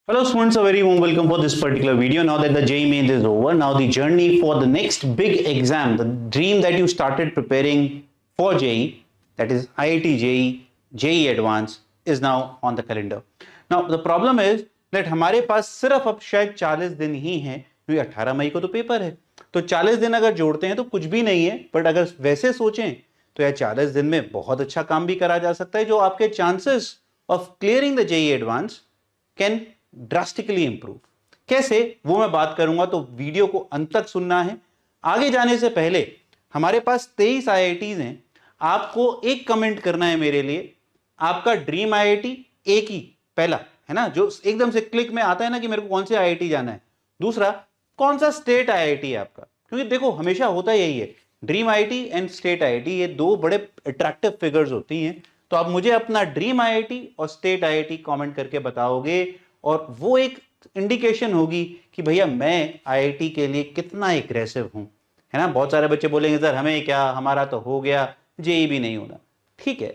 Hello students, a very warm welcome for this particular video. Now that the JEE Mains is over, now the journey for the next big exam, the dream that you started preparing for JEE, that is IIT JEE, JEE Advanced, is now on the calendar. Now the problem is that हमारे पास सिर्फ अब शायद 40 दिन ही हैं, क्योंकि 18 मई को तो paper है, तो 40 दिन अगर जोड़ते हैं तो कुछ भी नहीं है, बट अगर वैसे सोचें तो यार 40 दिन में बहुत अच्छा काम भी करा जा सकता है, जो आपके chances of clearing the JEE advance can drastically improve. कैसे, वो मैं बात करूंगा, तो वीडियो को अंत तक सुनना है। आगे जाने से पहले हमारे पास 23 IITs हैं, आपको एक कमेंट करना है मेरे लिए, आपका ड्रीम IIT एक ही पहला है ना, जो एकदम से क्लिक में आता है ना कि मेरे को कौन से IIT जाना है। दूसरा, कौन सा स्टेट IIT है आपका, क्योंकि देखो हमेशा होता यही है, dream IIT and state IIT ये दो बड़े अट्रैक्टिव फिगर्स होती हैं। तो आप मुझे अपना ड्रीम IIT और स्टेट IIT कमेंट करके बताओगे, और वो एक इंडिकेशन होगी कि भैया मैं IIT के लिए कितना एग्रेसिव हूं, है ना। बहुत सारे बच्चे बोलेंगे सर हमें क्या, हमारा तो हो गया, JEE भी नहीं होना। ठीक है,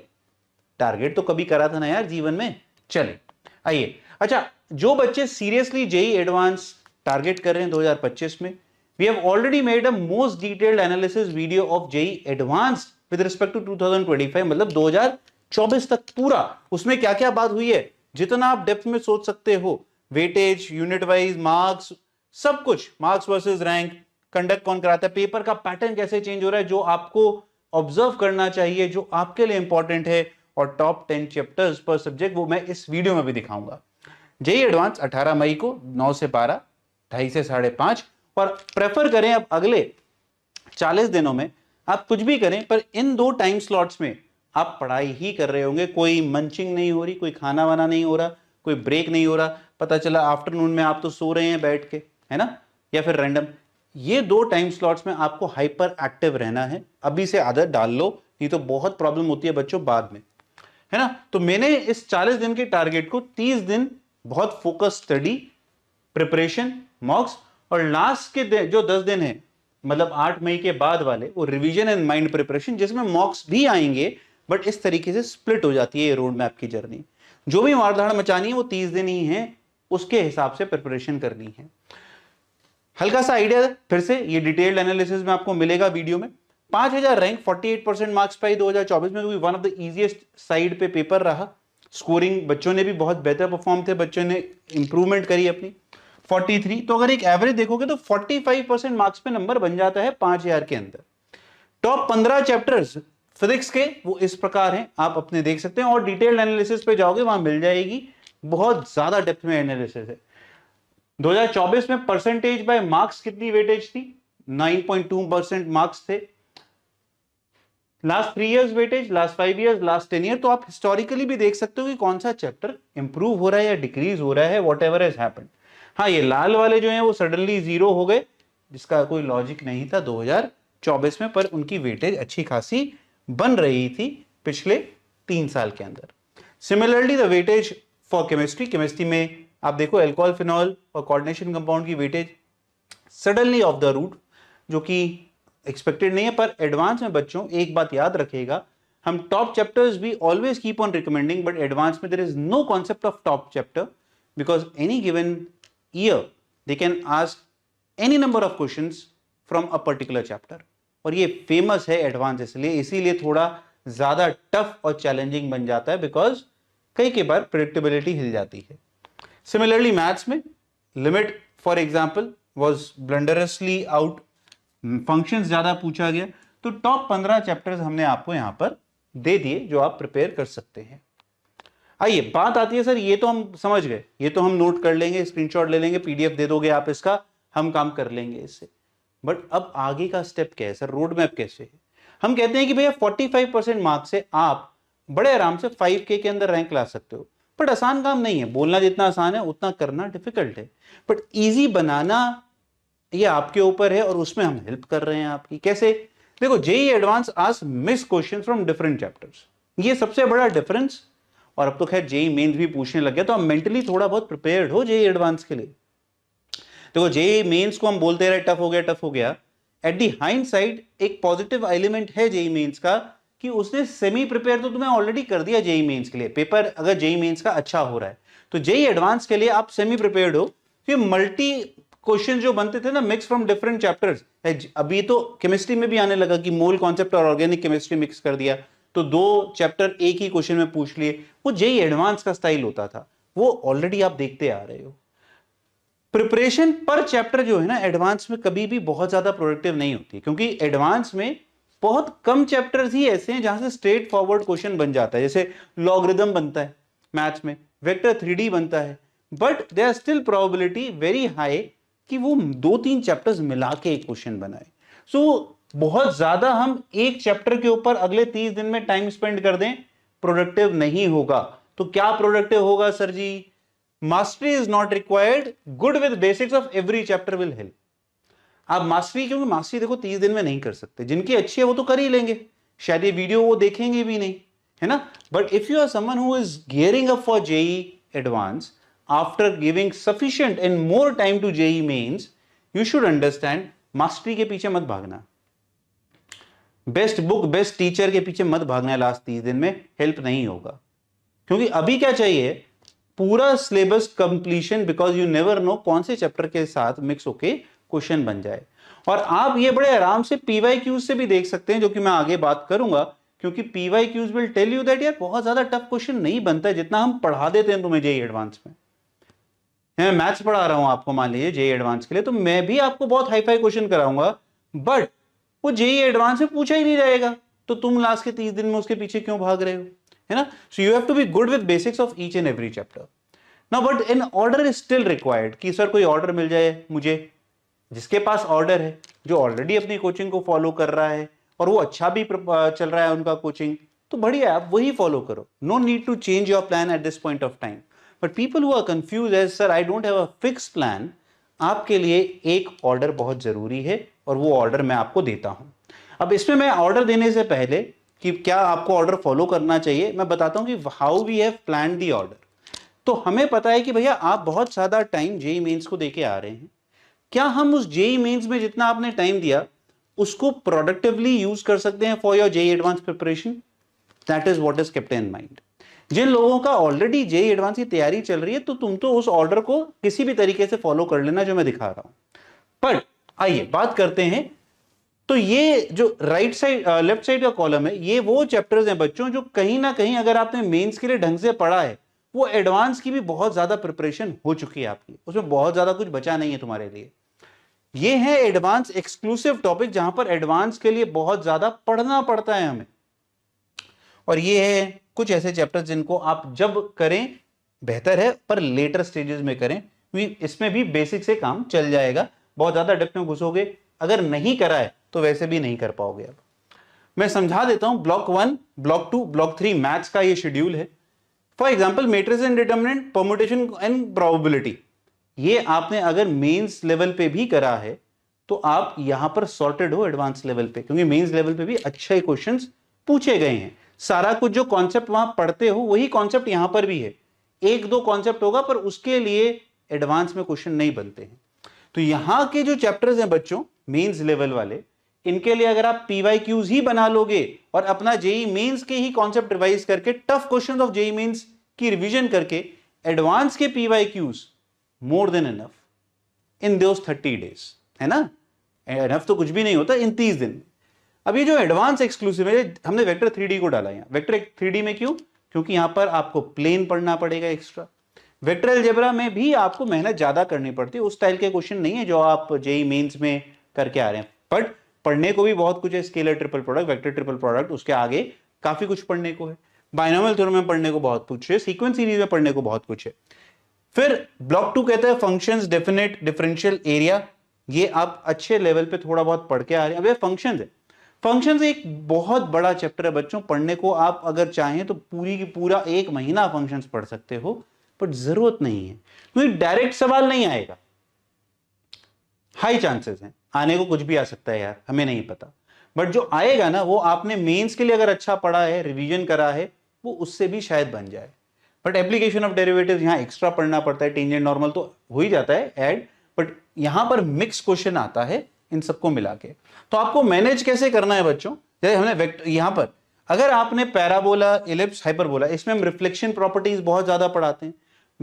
टारगेट तो कभी करा था ना यार जीवन में। चले आइए, अच्छा, जो बच्चे सीरियसली JEE एडवांस टारगेट कर रहे हैं 2025 में, we have already made a most detailed analysis video of JEE advance with respect to 2025, मतलब 2024 तक पूरा। उसमें क्या क्या बात हुई है, जितना आप डेप्थ में सोच सकते हो, वेटेज, यूनिट वाइज मार्क्स, सब कुछ, मार्क्स वर्सेस रैंक, कंडक्ट कौन कराता है, पेपर का पैटर्न कैसे चेंज हो रहा है, जो आपको ऑब्जर्व करना चाहिए, जो आपके लिए इंपॉर्टेंट है, और टॉप 10 चैप्टर्स पर सब्जेक्ट, वो मैं इस वीडियो में भी दिखाऊंगा। JEE एडवांस 18 मई को 9 से 12, 2:30 से 5:30, और प्रेफर करें अब अगले 40 दिनों में आप कुछ भी करें, पर इन दो टाइम स्लॉट्स में आप पढ़ाई ही कर रहे होंगे, कोई मंचिंग नहीं हो रही, कोई खाना वाना नहीं हो रहा, कोई ब्रेक नहीं हो रहा, पता चला आफ्टरनून में आप तो सो रहे हैं बैठ के, है ना, या फिर रैंडम। ये दो टाइम स्लॉट्स में आपको हाइपर एक्टिव रहना है, अभी से आदत डाल लो, नहीं तो बहुत प्रॉब्लम होती है बच्चों बाद में, है ना। तो मैंने इस 40 दिन के टारगेट को 30 दिन बहुत फोकस स्टडी, प्रिपरेशन, मॉक्स, और लास्ट के जो 10 दिन है, मतलब 8 मई के बाद वाले, वो रिवीजन एंड माइंड प्रिपरेशन, जिसमें मॉक्स भी आएंगे, बट इस तरीके से स्प्लिट हो जाती है ये रोड मैप की जर्नी। जो भी मारधाड़ मचानी है वो 30 दिन ही है, उसके हिसाब से प्रिपरेशन करनी है। हल्का सा आइडिया फिर से, ये डिटेल्ड एनालिसिस में आपको मिलेगा वीडियो में। 5000 रैंक, 48% मार्क्स पाई 2024 में, क्योंकि one of the easiest side पे पेपर रहा। स्कोरिंग बच्चों ने भी बहुत बेहतर परफॉर्म थे, बच्चों ने इंप्रूवमेंट करी अपनी। 43, तो अगर एक एवरेज देखोगे तो 45% मार्क्स पे नंबर बन जाता है 5000 के अंदर। टॉप 15 चैप्टर्स फिजिक्स के वो इस प्रकार हैं, आप अपने देख सकते हैं, और डिटेल्ड एनालिसिस पे जाओगे वहां मिल जाएगी, बहुत ज्यादा डेप्थ में एनालिसिस है। 2024 में परसेंटेज बाय मार्क्स कितनी वेटेज थी, 9.2% मार्क्स थे। Last 3 years weightage, last 5 years, last 10 year, तो आप हिस्टोरिकली भी देख सकते हो कि कौन सा चैप्टर इंप्रूव हो रहा है या डिक्रीज हो रहा है, वॉट एवर हैज हैपेंड। हाँ, ये लाल वाले जो हैं वो सडनली 0 हो गए, जिसका कोई लॉजिक नहीं था 2024 में, पर उनकी वेटेज अच्छी खासी बन रही थी पिछले 3 साल के अंदर। Similarly the weightage for chemistry में आप देखो, एल्कोहल, फिनॉल और कोऑर्डिनेशन कंपाउंड की weightage suddenly off the route, जो कि एक्सपेक्टेड नहीं है। पर एडवांस में बच्चों एक बात याद रखिएगा, हम टॉप चैप्टर्स भी always keep on recommending, but advance में there is no concept of top chapter, because any given year they can ask any number of questions from a particular chapter, और ये फेमस है advance इसीलिए थोड़ा ज्यादा tough और challenging बन जाता है, बिकॉज कई बार प्रेडिक्टेबिलिटी हिल जाती है। सिमिलरली मैथ्स में limit for example was blunderously out, functions ज्यादा पूछा गया, तो टॉप 15 चैप्टर्स हमने आपको यहां पर दे दिए जो आप प्रिपेयर कर सकते हैं। आइए, बात आती है सर, ये तो हम समझ गए, ये तो हम नोट कर लेंगे, स्क्रीनशॉट ले लेंगे, PDF दे दोगे आप इसका, हम काम कर लेंगे इससे, बट अब आगे का स्टेप क्या है सर, रोड मैप कैसे है। हम कहते हैं कि भैया 45% मार्क्स से आप बड़े आराम से 5K के अंदर रैंक ला सकते हो, बट आसान काम नहीं है, बोलना जितना आसान है उतना करना डिफिकल्ट है, बट इजी बनाना ये आपके ऊपर है, और उसमें हम हेल्प कर रहे हैं आपकी। कैसे, देखो, JEE advance ask miss question from different chapters, ये सबसे बड़ा डिफरेंस। और अब तो खैर JEE मेंस भी पूछने लग गया, तो आप मेंटली थोड़ा बहुत प्रिपेयर्ड हो JEE एडवांस के लिए। देखो, JEE मेंस को हम बोलते रहे टफ हो गया, एट दी हाइंडसाइड एक पॉजिटिव एलिमेंट है JEE मेंस का, कि उसने सेमी प्रिपेयर तो तुम्हें ऑलरेडी कर दिया JEE मेंस के लिए। पेपर अगर JEE मेंस का अच्छा हो रहा है तो जेई एडवांस के लिए आप सेमी प्रिपेयर्ड हो। ये मल्टी क्वेश्चन जो बनते थे ना मिक्स फ्रॉम डिफरेंट चैप्टर्स, अभी तो केमिस्ट्री में भी आने लगा कि मोल कॉन्सेप्ट और ऑर्गेनिक केमिस्ट्री मिक्स कर दिया, तो 2 चैप्टर एक ही क्वेश्चन में पूछ लिए। वो जेई एडवांस का स्टाइल होता था, वो ऑलरेडी आप देखते आ रहे हो। प्रिपरेशन पर चैप्टर जो है ना एडवांस में कभी भी बहुत ज्यादा प्रोडक्टिव नहीं होती, क्योंकि एडवांस में बहुत कम चैप्टर्स ही ऐसे हैं जहां से स्ट्रेट फॉरवर्ड क्वेश्चन बन जाता है। जैसे लॉगरिदम बनता है मैथ्स में, वेक्टर 3D बनता है, but there still probability very high कि वो 2-3 चैप्टर्स मिला के एक क्वेश्चन बनाए। सो बहुत ज्यादा हम एक चैप्टर के ऊपर अगले 30 दिन में टाइम स्पेंड कर दें, प्रोडक्टिव नहीं होगा। तो क्या प्रोडक्टिव होगा sir ji? Mastery is not required, good with basics of every chapter will help. आप मास्टरी, क्योंकि मास्टरी देखो 30 दिन में नहीं कर सकते, जिनकी अच्छी है वो तो कर ही लेंगे, शायद ये वीडियो वो देखेंगे भी नहीं, है ना। But if you are someone who is gearing up for JEE advance after giving sufficient and more time to JEE mains, you should understand mastery के पीछे मत भागना, बेस्ट बुक बेस्ट टीचर के पीछे मत भागना लास्ट 30 दिन में, हेल्प नहीं होगा। क्योंकि अभी क्या चाहिए, पूरा syllabus completion, because you never know कौन से चैप्टर के साथ मिक्स होके क्वेश्चन बन जाए। और आप ये बड़े आराम से पीवाईक्यूज से भी देख सकते हैं, जो कि मैं आगे बात करूंगा, क्योंकि PYQs will tell you that यार बहुत ज्यादा टफ क्वेश्चन नहीं बनता है जितना हम पढ़ा देते हैं तुम्हें जेई एडवांस में। मैं मैथ्स पढ़ा रहा हूं आपको, मान लीजिए जेई एडवांस के लिए, तो मैं भी आपको बहुत हाई फाई क्वेश्चन कराऊंगा, बट वो जेई एडवांस में पूछा ही नहीं जाएगा, तो तुम लास्ट के 30 दिन में उसके पीछे क्यों भाग रहे हो, है ना। So you have to be good with basics of each and every chapter. Now but an order is still required, कि सर कोई ऑर्डर मिल जाए मुझे, जिसके पास ऑर्डर है, जो ऑलरेडी अपनी कोचिंग को फॉलो कर रहा है और वो अच्छा भी चल रहा है उनका कोचिंग, तो बढ़िया, आप वही फॉलो करो। No need to change your plan at this point of time. But people who are confuse as sir I don't have a fix plan, आपके लिए एक ऑर्डर बहुत जरूरी है, और वो ऑर्डर मैं आपको देता हूं। अब इसमें मैं ऑर्डर देने से पहले कि क्या आपको ऑर्डर फॉलो करना चाहिए, मैं बताता हूं कि how we have plan the order. तो हमें पता है कि भैया आप बहुत ज्यादा टाइम जेई मेंस को देके आ रहे हैं, क्या हम उस जेई मेंस में जितना आपने टाइम दिया उसको प्रोडक्टिवली यूज कर सकते हैं for your JEE advance preparation? That is what is kept in mind. जिन लोगों का ऑलरेडी जेई एडवांस की तैयारी चल रही है, तो तुम तो उस ऑर्डर को किसी भी तरीके से फॉलो कर लेना जो मैं दिखा रहा हूं। पर आइए बात करते हैं। तो ये जो राइट साइड लेफ्ट साइड का कॉलम है, ये वो चैप्टर्स हैं बच्चों जो कहीं ना कहीं अगर आपने मेंस के लिए ढंग से पढ़ा है, वो एडवांस की भी बहुत ज्यादा प्रिपरेशन हो चुकी है आपकी, उसमें बहुत ज्यादा कुछ बचा नहीं है तुम्हारे लिए। ये है एडवांस एक्सक्लूसिव टॉपिक, जहां पर एडवांस के लिए बहुत ज्यादा पढ़ना पड़ता है हमें। और ये है कुछ ऐसे चैप्टर्स जिनको आप जब करें बेहतर है, पर लेटर स्टेजेस में करें, इसमें भी बेसिक से काम चल जाएगा। बहुत ज्यादा डेप्थ में घुसोगे, अगर नहीं करा है तो वैसे भी नहीं कर पाओगे। अब मैं समझा देता हूं, ब्लॉक 1, ब्लॉक 2, ब्लॉक 3 मैथ्स का ये शेड्यूल है। For example matrix and determinant, permutation and probability, ये आपने अगर मेंस लेवल पे भी करा है तो आप यहां पर सॉर्टेड हो एडवांस लेवल पे, क्योंकि मेंस लेवल पे भी अच्छे क्वेश्चंस पूछे गए हैं। सारा कुछ जो कॉन्सेप्ट वहां पढ़ते हो वही कॉन्सेप्ट यहां पर भी है, 1-2 कॉन्सेप्ट होगा, पर उसके लिए एडवांस में क्वेश्चन नहीं बनते हैं। तो यहां के जो चैप्टर्स हैं बच्चों मेंस लेवल वाले, इनके लिए अगर आप पीवाईक्यूज ही बना लोगे और अपना जेई मेंस के ही कॉन्सेप्ट रिवाइज करके, tough questions of JEE mains की रिवीजन करके, एडवांस के PYQs more than enough in those 30 days, है ना। इनफ तो कुछ भी नहीं होता इन 30 दिन। अब ये जो एडवांस एक्सक्लूसिव है, हमने वेक्टर 3D को डाला यहां। वेक्टर 3D में क्यों? क्योंकि यहां पर आपको प्लेन पढ़ना पड़ेगा एक्स्ट्रा। वेक्टर अलजेब्रा में भी आपको मेहनत ज्यादा करनी पड़ती है, उस स्टाइल के क्वेश्चन नहीं है जो आप जेई मेंस में करके आ रहे हैं, बट पढ़ने को भी बहुत कुछ है। Scalar triple product, vector triple product, उसके आगे काफी कुछ पढ़ने को है। बाइनोमियल थ्योरम में पढ़ने को बहुत कुछ है, सीक्वेंस सीरीज में पढ़ने को बहुत कुछ है। फिर ब्लॉक 2 कहता है फंक्शंस, डेफिनेट, डिफरेंशियल, एरिया, ये आप अच्छे लेवल पे थोड़ा बहुत पढ़ के आ रहे हैं। अब ये फंक्शंस है, फंक्शंस एक बहुत बड़ा चैप्टर है बच्चों, पढ़ने को आप अगर चाहें तो पूरी की पूरा 1 महीना फंक्शंस पढ़ सकते हो, बट जरूरत नहीं है, क्योंकि डायरेक्ट सवाल नहीं आएगा। हाई चांसेस हैं आने को, कुछ भी आ सकता है यार, हमें नहीं पता, बट जो आएगा ना वो आपने मेंस के लिए अगर अच्छा पढ़ा है, रिवीजन करा है, वो उससे भी शायद बन जाए। बट एप्लीकेशन ऑफ डेरिवेटिव्स यहां एक्स्ट्रा पढ़ना पड़ता है, टेंजेंट नॉर्मल तो हो ही जाता है ऐड, बट यहां पर मिक्स क्वेश्चन आता है इन सबको मिला के। तो आपको मैनेज कैसे करना है बच्चों, जैसे हमने वेक्टर यहां पर, अगर आपने पैराबोला, इलिप्स, हाइपरबोला, इसमें हम रिफ्लेक्शन प्रॉपर्टीज बहुत ज्यादा पढ़ाते हैं।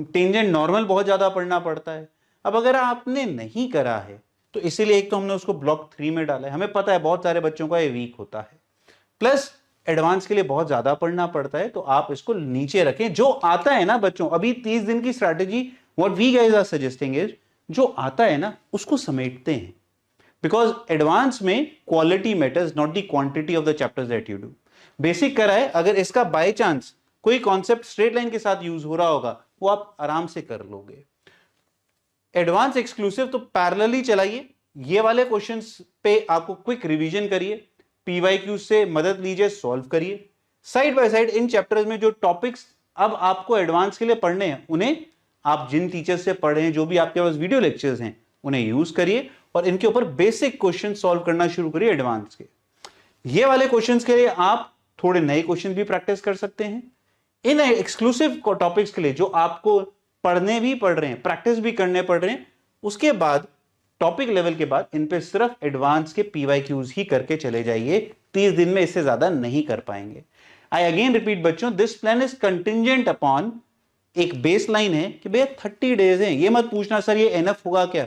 टेंजेंट नॉर्मल बहुत ज्यादा पढ़ना पड़ता है। अब अगर आपने नहीं करा है तो इसीलिए एक तो हमने उसको ब्लॉक 3 में डाला है, हमें पता है बहुत सारे बच्चों का ये वीक होता है, प्लस एडवांस के लिए बहुत ज्यादा पढ़ना पड़ता है, तो आप इसको नीचे रखें। जो आता है ना बच्चों, अभी 30 दिन की strategy what we guys are suggesting is, जो आता है ना उसको समेटते हैं, बिकॉज एडवांस में quality matters not the quantity of the chapters that you do. Basic करा है, अगर इसका बाय चांस कोई कॉन्सेप्ट स्ट्रेट लाइन के साथ यूज हो रहा होगा वो आप आराम से कर लोगे। एडवांस एक्सक्लूसिव तो पैरेलली चलाइए, ये वाले क्वेश्चंस पे आपको क्विक रिवीजन करिए, पीवाईक्यू से मदद लीजिए, सॉल्व करिए। Side by side in chapters में जो टॉपिक्स अब आपको एडवांस के लिए पढ़ने हैं उन्हें आप जिन टीचर्स से पढ़े हैं, जो भी आपके पास वीडियो लेक्चर्स हैं उन्हें यूज करिए और इनके ऊपर बेसिक क्वेश्चन सॉल्व करना शुरू करिए एडवांस के। ये वाले क्वेश्चंस के लिए आप थोड़े नए क्वेश्चन भी प्रैक्टिस कर सकते हैं। इन एक्सक्लूसिव टॉपिक्स के लिए जो आपको पढ़ने भी पड़ रहे हैं, प्रैक्टिस भी करने पड़ रहे हैं, उसके बाद टॉपिक लेवल के बाद इन पे सिर्फ एडवांस के पीवाईक्यूज ही करके चले जाइए। 30 दिन में इससे ज्यादा नहीं कर पाएंगे। आई अगेन रिपीट बच्चों, this plan is contingent upon एक बेस लाइन है कि भैया 30 डेज हैं। ये मत पूछना सर ये एनफ होगा क्या,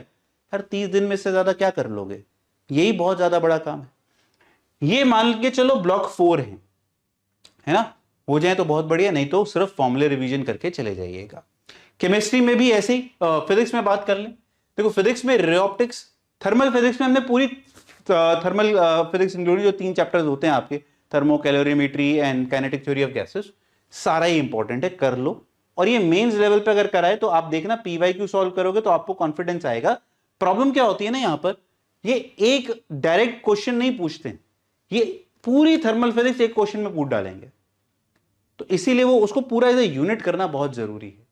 हर 30 दिन में से ज्यादा क्या कर लोगे, यही बहुत ज्यादा बड़ा काम है। ये मान के चलो ब्लॉक 4 है ना, हो जाए तो बहुत बढ़िया, नहीं तो सिर्फ फॉर्मूले रिवीजन करके चले जाइएगा। केमिस्ट्री में भी ऐसे ही, फिजिक्स में बात कर लें। देखो फिजिक्स में रे ऑप्टिक्स, थर्मल फिजिक्स में हमने पूरी थर्मल फिजिक्स इंक्लूडिंग जो 3 चैप्टर्स होते हैं आपके, thermo calorimetry and kinetic theory of gases, सारा ही इंपॉर्टेंट है, कर लो। और ये मेंस लेवल पे अगर कराए तो आप देखना पीवाईक्यू सॉल्व करोगे तो आपको कॉन्फिडेंस आएगा। प्रॉब्लम क्या होती है ना, यहां पर ये एक डायरेक्ट क्वेश्चन नहीं पूछते, ये पूरी थर्मल फिजिक्स एक क्वेश्चन में पूछ डालेंगे, तो इसीलिए वो उसको पूरा एज ए यूनिट करना बहुत जरूरी है।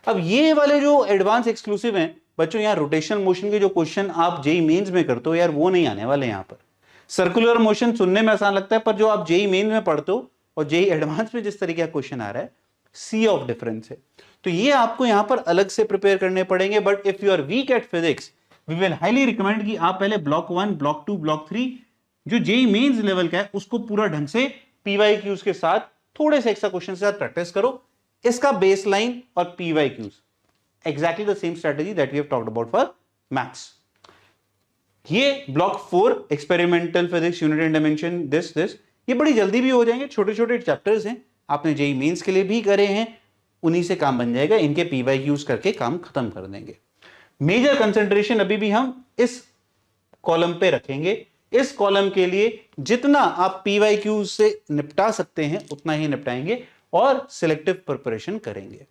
अब ये वाले जो एडवांस एक्सक्लूसिव हैं बच्चों, यहां रोटेशनल मोशन के जो क्वेश्चन आप जेई मेंस में करते हो यार, वो नहीं आने वाले यहां पर। सर्कुलर मोशन सुनने में आसान लगता है, पर जो आप जेई मेंस में पढ़ते हो और जेई एडवांस में जिस तरीके का क्वेश्चन आ रहा है, सी ऑफ डिफरेंस है। तो ये आपको यहां पर अलग से प्रिपेयर करने पड़ेंगे। But if you are weak at physics, we will highly recommend कि आप पहले ब्लॉक 1, ब्लॉक 2, ब्लॉक 3 जो जेई मेंस लेवल का है उसको पूरा ढंग से पीवाईक्यूज के साथ, थोड़े से एक्स्ट्रा क्वेश्चन के साथ प्रैक्टिस करो। इसका बेसलाइन और PYQs exactly the same strategy that we have talked about for maths. ये block 4 experimental physics, unit and dimension, this ये बड़ी जल्दी भी हो जाएंगे, छोटे छोटे चैप्टर्स हैं, आपने जेई मेंस के लिए भी करे हैं, उन्हीं से काम बन जाएगा। इनके पीवाईक्यूज करके काम खत्म कर देंगे। मेजर कंसंट्रेशन अभी भी हम इस कॉलम पे रखेंगे। इस कॉलम के लिए जितना आप पीवाईक्यूज से निपटा सकते हैं उतना ही निपटाएंगे और सिलेक्टिव प्रिपरेशन करेंगे।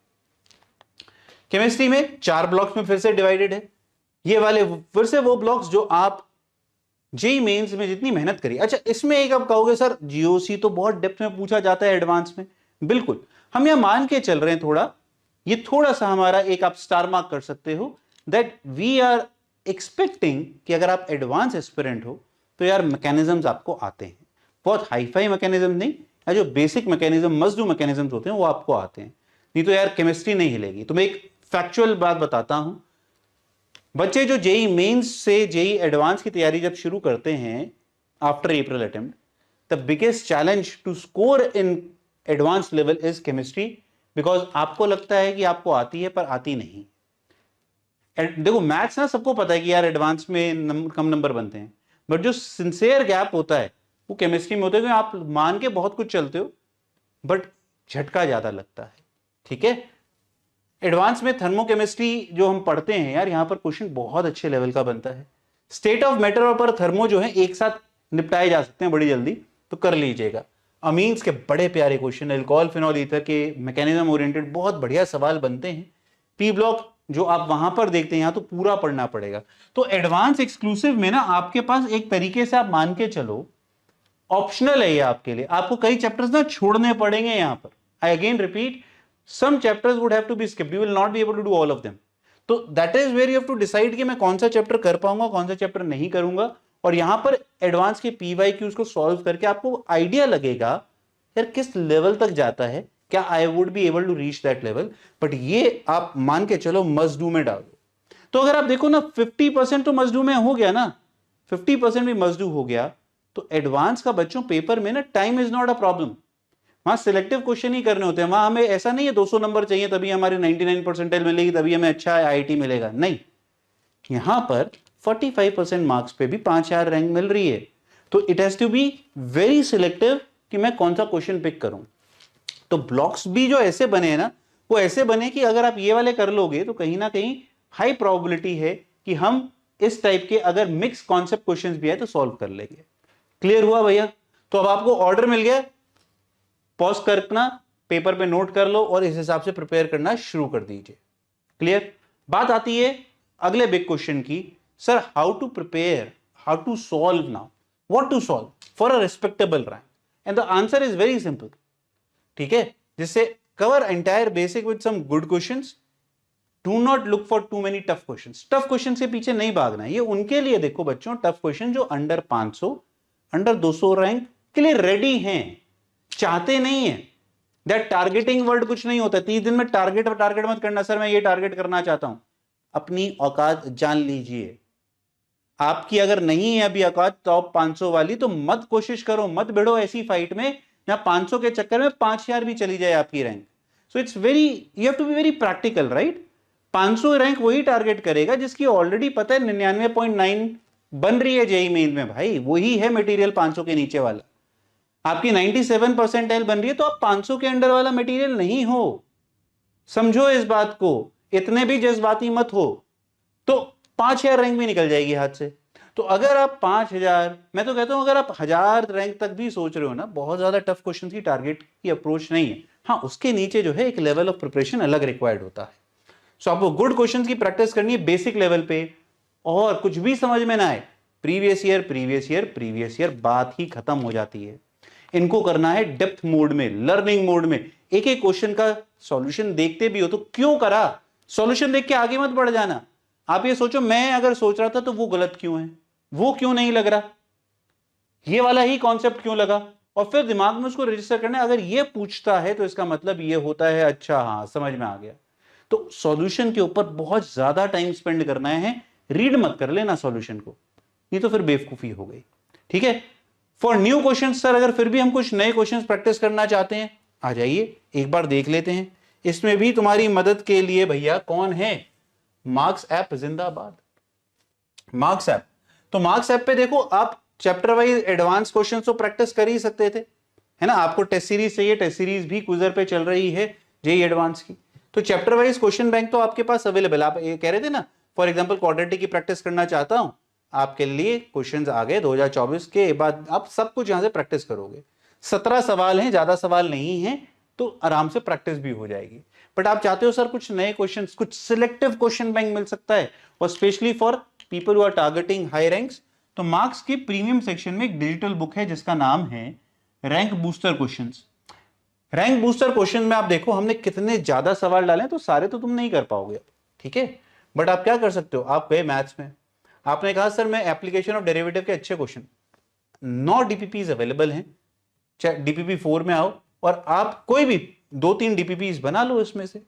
केमिस्ट्री में 4 ब्लॉक्स में फिर से डिवाइडेड है। ये वाले फिर से वो ब्लॉक्स जो आप जेई मेंस में जितनी मेहनत करी। अच्छा, इसमें एक आप कहोगे सर जीओसी तो बहुत डेप्थ में पूछा जाता है एडवांस में, बिल्कुल हम यह मान के चल रहे हैं थोड़ा, ये थोड़ा सा हमारा एक आप स्टार मार्क कर सकते हो, दैट वी आर एक्सपेक्टिंग कि अगर आप एडवांस एस्पिरेंट हो तो यार मैकेनिज्म्स आपको आते हैं, बहुत हाईफाई मैकेनिज्म नहीं, जो basic mechanism, must do mechanisms होते हैं वो आपको आते हैं, नहीं तो यार केमिस्ट्री नहीं हिलेगी। तो मैं एक फैक्चुअल बात बताता हूं, बच्चे जो जेई मेंस से जेई एडवांस की तैयारी जब शुरू करते हैं after April attempt, the biggest challenge to score in advance level is chemistry, because आपको लगता है कि आपको आती है पर आती नहीं। देखो मैथ्स ना सबको पता है कि यार एडवांस में कम नंबर बनते हैं, बट जो सिंसियर गैप होता है वो केमिस्ट्री में होता है, क्योंकि आप मान के बहुत कुछ चलते हो बट झटका ज्यादा लगता है। ठीक है, एडवांस में थर्मोकेमिस्ट्री जो हम पढ़ते हैं यार, यहां पर क्वेश्चन बहुत अच्छे लेवल का बनता है। स्टेट ऑफ मैटर और पर थर्मो जो है एक साथ निपटाए जा सकते हैं बड़ी जल्दी, तो कर लीजिएगा। अमीन्स के बड़े प्यारे क्वेश्चन, अल्कोहल फिनॉल ईथर के मैकेनिज्म ओरिएंटेड बहुत बढ़िया सवाल बनते हैं। पी ब्लॉक जो आप वहां पर देखते हैं, यहां तो पूरा पढ़ना पड़ेगा। तो एडवांस एक्सक्लूसिव में ना आपके पास एक तरीके से आप मान के चलो ऑप्शनल है ये आपके लिए, आपको कई चैप्टर्स ना छोड़ने पड़ेंगे यहां पर। I again repeat, some chapters would have to be skipped, you will not be able to do all of them, तो that is where you have to decide कि मैं कौन सा चैप्टर कर पाऊंगा, कौन सा चैप्टर नहीं करूंगा। और यहां पर एडवांस के पीवाईक्यूज को सॉल्व करके आपको आइडिया लगेगा यार किस लेवल तक जाता है, क्या I would be able to reach that level. But ये आप मान के चलो मस्ट डू में डाल दो, तो अगर आप देखो ना 50% तो मस्ट डू में हो गया ना, 50% भी मस्ट डू हो गया, तो एडवांस का बच्चों पेपर में ना time is not a problem. वहां सिलेक्टिव क्वेश्चन ही करने होते हैं, वहां हमें ऐसा नहीं है 200 नंबर चाहिए तभी हमारी 99 परसेंटाइल मिलेगी, तभी हमें अच्छा आईआईटी मिलेगा, नहीं। यहां पर 45% मार्क्स पे भी 5000 रैंक मिल रही है, तो it has to be very selective कि मैं कौन सा क्वेश्चन पिक करूं। तो ब्लॉक्स भी जो ऐसे बने हैं ना, वो ऐसे बने कि अगर आप ये वाले कर लोगे तो कहीं ना कहीं हाई प्रोबेबिलिटी है कि हम इस टाइप के अगर मिक्स कॉन्सेप्ट क्वेश्चंस भी है तो सॉल्व कर लेंगे। क्लियर हुआ भैया? तो अब आपको ऑर्डर मिल गया, पॉज करना, पेपर पे नोट कर लो और इस हिसाब से प्रिपेयर करना शुरू कर दीजिए। क्लियर? बात आती है अगले बिग क्वेश्चन की, sir how to prepare, how to solve now, what to solve for a respectable rank, and the answer is very simple. ठीक है, जिससे cover entire basic with some good questions, do not look for too many tough questions. Tough question के पीछे नहीं भागना है, ये उनके लिए देखो बच्चों, टफ क्वेश्चन जो अंडर 500 अंडर 200 रैंक के लिए रेडी हैं, चाहते नहीं है। दैट टारगेटिंग वर्ड कुछ नहीं होता, 30 दिन में टारगेट मत करना, सर मैं ये टारगेट करना चाहता हूं। अपनी औकात जान लीजिए, आपकी अगर नहीं है अभी औकात टॉप 500 वाली तो मत कोशिश करो, मत भिड़ो ऐसी फाइट में जहां 500 के चक्कर में 5000 भी चली जाए आपकी rank. So it's very, you have to be very practical, right? 500 rank वही टारगेट करेगा जिसकी ऑलरेडी पता है 99.9 बन रही है जेईई मेन में, भाई वही है मटेरियल 500 के नीचे वाला। आपकी 97 परसेंटाइल बन रही है तो आप 500 के अंडर वाला मटेरियल नहीं हो, समझो इस बात को, इतने भी जज्बाती मत हो, तो 5000 रैंक भी निकल जाएगी हाथ से। तो अगर आप 5000, मैं तो कहता हूं अगर आप 1000 रैंक तक भी सोच रहे हो ना, बहुत ज्यादा टफ क्वेश्चन की टारगेट की अप्रोच नहीं है। हाँ, उसके नीचे जो है एक लेवल ऑफ प्रिपरेशन अलग रिक्वायर्ड होता है। सो आपको गुड क्वेश्चंस की प्रैक्टिस करनी है बेसिक लेवल पे, और कुछ भी समझ में ना आए, previous year previous year previous year, बात ही खत्म हो जाती है। इनको करना है डेप्थ मोड में, लर्निंग मोड में। एक एक क्वेश्चन का सॉल्यूशन देखते भी हो तो क्यों करा, सॉल्यूशन देख के आगे मत बढ़ जाना। आप ये सोचो मैं अगर सोच रहा था तो वो गलत क्यों है, वो क्यों नहीं लग रहा, ये वाला ही कॉन्सेप्ट क्यों लगा, और फिर दिमाग में उसको रजिस्टर करना है। अगर ये पूछता है तो इसका मतलब ये होता है, अच्छा हाँ समझ में आ गया। तो सॉल्यूशन के ऊपर बहुत ज्यादा टाइम स्पेंड करना है, रीड मत कर लेना सॉल्यूशन को, ये तो फिर बेवकूफी हो गई। ठीक है, फॉर न्यू क्वेश्चन, सर अगर फिर भी हम कुछ नए क्वेश्चन प्रैक्टिस करना चाहते हैं, आ जाइए एक बार देख लेते हैं। इसमें भी तुम्हारी मदद के लिए भैया कौन है, मार्क्स ऐप जिंदाबाद। मार्क्स ऐप, तो मार्क्स ऐप पे देखो आप चैप्टर वाइज एडवांस क्वेश्चंस तो प्रैक्टिस कर ही सकते थे, है ना। आपको टेस्ट सीरीज चाहिए, टेस्ट सीरीज भी क्विजर पे चल रही है जेईई एडवांस की, तो चैप्टर वाइज क्वेश्चन बैंक तो आपके पास अवेलेबल। आप ये कह रहे थे ना, फॉर एग्जांपल क्वाड्रेटिक की प्रैक्टिस करना चाहता हूं, आपके लिए क्वेश्चंस आ गए 2024 के बाद, आप सब कुछ यहां से प्रैक्टिस करोगे। 17 सवाल हैं, ज्यादा सवाल नहीं है, तो आराम से प्रैक्टिस भी हो जाएगी। बट आप चाहते हो सर कुछ नए क्वेश्चंस, कुछ सिलेक्टिव क्वेश्चन बैंक मिल सकता है, और specially for people who are targeting high ranks, तो मार्क्स के प्रीमियम सेक्शन में एक डिजिटल बुक है जिसका नाम है rank booster questions. Rank booster question में आप देखो हमने कितने ज्यादा सवाल डाले, तो सारे तो तुम नहीं कर पाओगे, ठीक है। बट आप क्या कर सकते हो, आप गए मैथ्स में, आपने कहा सर मैं एप्लीकेशन ऑफ डेरिवेटिव के अच्छे क्वेश्चन, 9 डीपीपीज अवेलेबल हैं, चाहे डीपीपी 4 में आओ और आप कोई भी 2-3 डीपीपीज बना लो, इसमें से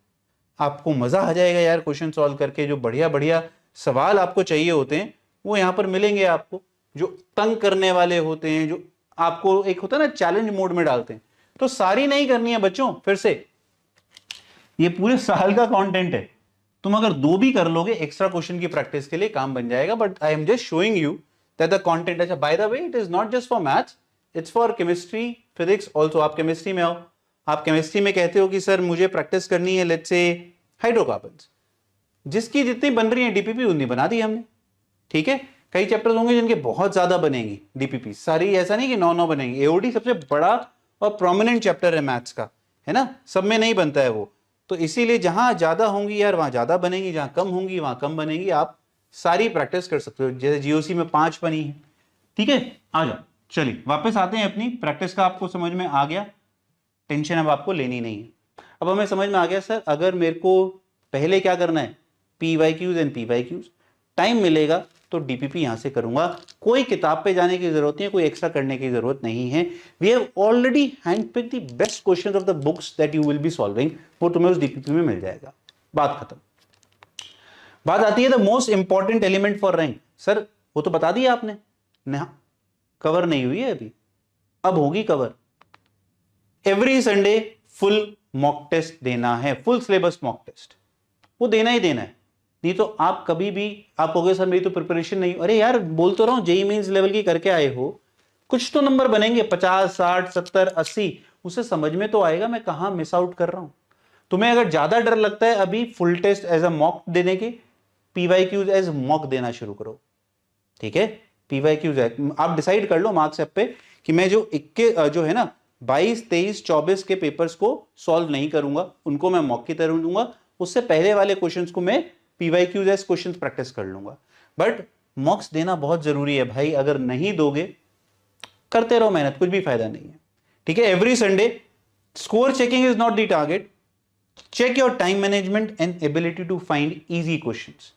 आपको मजा आ जाएगा यार क्वेश्चन सॉल्व करके। जो बढ़िया बढ़िया सवाल आपको चाहिए होते हैं वो यहां पर मिलेंगे आपको, जो तंग करने वाले होते हैं, जो आपको एक होता है ना चैलेंज मोड में डालते हैं। तो सारी नहीं करनी है बच्चों, फिर से ये पूरे साल का कंटेंट है, तुम अगर 2 भी कर लोगे एक्स्ट्रा क्वेश्चन की प्रैक्टिस के लिए काम बन जाएगा। But I am just showing you that the content, अच्छा by the way it is not just for maths, it's for chemistry physics also. आप केमिस्ट्री में आओ, आप केमिस्ट्री में कहते हो कि सर मुझे प्रैक्टिस करनी है लेट्स से हाइड्रोकार्बन्स, जिसकी जितनी बन रही है डीपीपी उतनी बना दी हमने, ठीक है। कई चैप्टर्स होंगे जिनके बहुत ज्यादा बनेंगी डीपीपी, सारी ऐसा नहीं कि 9 बनेंगी। एओडी सबसे बड़ा और प्रोमिनेंट चैप्टर है मैथ्स का, है ना, सब में नहीं बनता है वो, तो इसीलिए जहां ज्यादा होंगी यार वहां ज्यादा बनेंगी, जहां कम होंगी वहां कम बनेंगी। आप सारी प्रैक्टिस कर सकते हो, जैसे जीओसी में 5 बनी है, ठीक है। आ जाओ, चलिए वापस आते हैं अपनी प्रैक्टिस का। आपको समझ में आ गया, टेंशन अब आपको लेनी नहीं है। अब हमें समझ में आ गया सर अगर मेरे को पहले क्या करना है, पीवाईक्यूज एंड पीवाईक्यूज, टाइम मिलेगा तो डीपीपी यहां से करूंगा, कोई किताब पे जाने की जरूरत नहीं है, कोई एक्स्ट्रा करने की जरूरत नहीं है। We have already handpicked the best questions of the books that you will be solving, वो तुम्हें उस डीपीपी में मिल जाएगा, बात खत्म। बात आती है the most important element for rank. Sir वो तो बता दिया आपने, कवर नहीं हुई है अभी, अब होगी cover. Every Sunday full mock test देना है, फुल सिलेबस मॉक टेस्ट वो देना ही देना है। नहीं तो आप कभी भी आप कहोगे सर मेरी तो प्रिपरेशन नहीं, अरे यार बोल तो रहा हूं जेईई मेंस लेवल की करके आए हो, कुछ तो नंबर बनेंगे 50 60 70 80, उसे समझ में तो आएगा मैं कहां मिस आउट कर रहा हूं। तुम्हें अगर ज्यादा डर लगता है अभी full test as a mock देने के, पीवाईक्यूज एज मॉक देना शुरू करो, ठीक है। पीवाईक्यूज आप डिसाइड कर लो मार्क्स ऐप पे कि मैं जो जो है ना 22 23 24 के पेपर्स को सॉल्व नहीं करूंगा, उनको मैं मॉक की तरह दूंगा, उससे पहले वाले क्वेश्चंस को मैं पीवाईक्यूज एज क्वेश्चंस प्रैक्टिस कर लूंगा। बट मॉक्स देना बहुत जरूरी है भाई, अगर नहीं दोगे करते रहो मेहनत, कुछ भी फायदा नहीं है, ठीक है। Every Sunday score checking is not the target, check your time management and ability to find easy questions.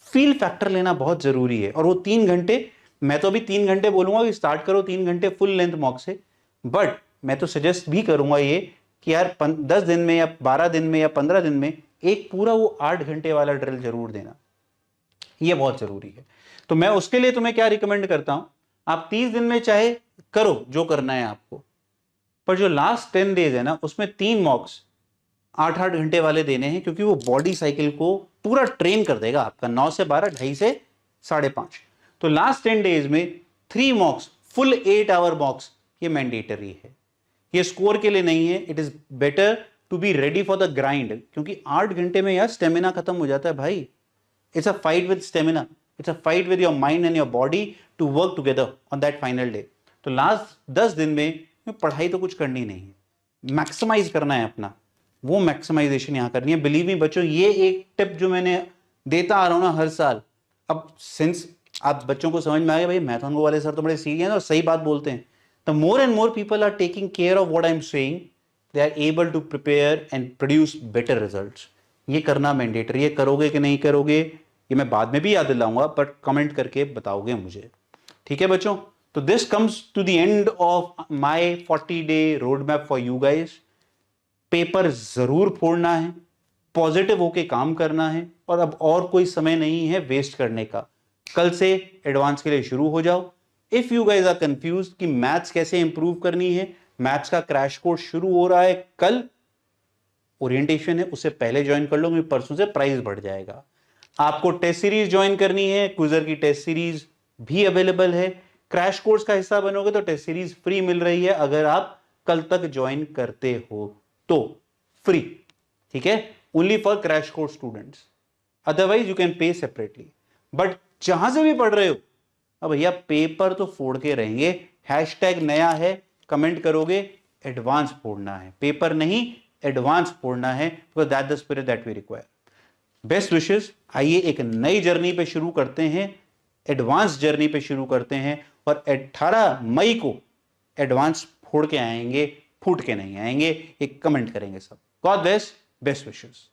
Feel factor लेना बहुत जरूरी है, और वो 3 घंटे, मैं तो अभी 3 घंटे बोलूंगा कि स्टार्ट करो 3 घंटे फुल लेंथ मॉक से, बट मैं तो सजेस्ट भी करूंगा ये कि यार 10 दिन में या 12 दिन में या 15 दिन में एक पूरा वो 8 घंटे वाला ड्रिल जरूर देना, ये बहुत जरूरी है। तो मैं उसके लिए तुम्हें क्या रिकमेंड करता हूं, आप 30 दिन में चाहे करो जो करना है आपको, पर जो लास्ट 10 डेज है ना उसमें 3 मॉक्स 8-8 घंटे वाले देने हैं, क्योंकि वो बॉडी साइकिल को पूरा ट्रेन कर देगा आपका, 9 से 12, 2.5 से 5.5। तो लास्ट 10 डेज में 3 मॉक्स फुल 8 आवर मॉक्स ये मैंडेटरी है, ये स्कोर के लिए नहीं है। It is better to be ready for the grind, क्योंकि 8 घंटे में यार स्टेमिना खत्म हो जाता है भाई। It's a fight with stamina, it's a fight with your mind and your body to work together on that final day. तो लास्ट 10 दिन में पढ़ाई तो कुछ करनी नहीं है, मैक्सिमाइज करना है अपना, वो मैक्सिमाइजेशन यहां करनी है। बिलीव मी बच्चों, ये एक टिप जो मैंने देता आ रहा हूं ना हर साल, अब सिंस आप बच्चों को समझ में आ गया भाई मैथन वाले सर तो बड़े सीरियस हैं और सही बात बोलते हैं, the more and more people are taking care of what I am saying, they are able to prepare and produce better results. ये करना मैंडेटरी है, करोगे कि नहीं करोगे ये मैं बाद में भी याद दिलाऊंगा, बट कमेंट करके बताओगे मुझे, ठीक है बच्चों। तो this comes to the end of my 40 day road map for you guys. Paper जरूर फोड़ना है, पॉजिटिव होके काम करना है, और अब और कोई समय नहीं है वेस्ट करने का। कल से एडवांस के लिए शुरू हो जाओ। If you guys are confuse कि मैथ्स कैसे इंप्रूव करनी है, मैथ्स का क्रैश कोर्स शुरू हो रहा है कल, ओरिएंटेशन है उससे पहले ज्वाइन कर लो, क्योंकि परसों से प्राइस बढ़ जाएगा। आपको टेस्ट सीरीज ज्वाइन करनी है, क्विजर की टेस्ट सीरीज भी अवेलेबल है। क्रैश कोर्स का हिस्सा बनोगे तो टेस्ट सीरीज फ्री मिल रही है, अगर आप कल तक ज्वाइन करते हो तो फ्री, ठीक है, only for crash course students, otherwise you can pay separately. But जहां से भी पढ़ रहे हो, अब भैया पेपर तो फोड़ के रहेंगे। हैशटैग नया है, कमेंट करोगे एडवांस फोड़ना है, पेपर नहीं एडवांस फोड़ना है, because that the spirit that we require. Best wishes. आइए एक नई जर्नी पे शुरू करते हैं, एडवांस जर्नी पे शुरू करते हैं, और 18 मई को एडवांस फोड़ के आएंगे, फूट के नहीं आएंगे, एक कमेंट करेंगे सब। God bless, best wishes.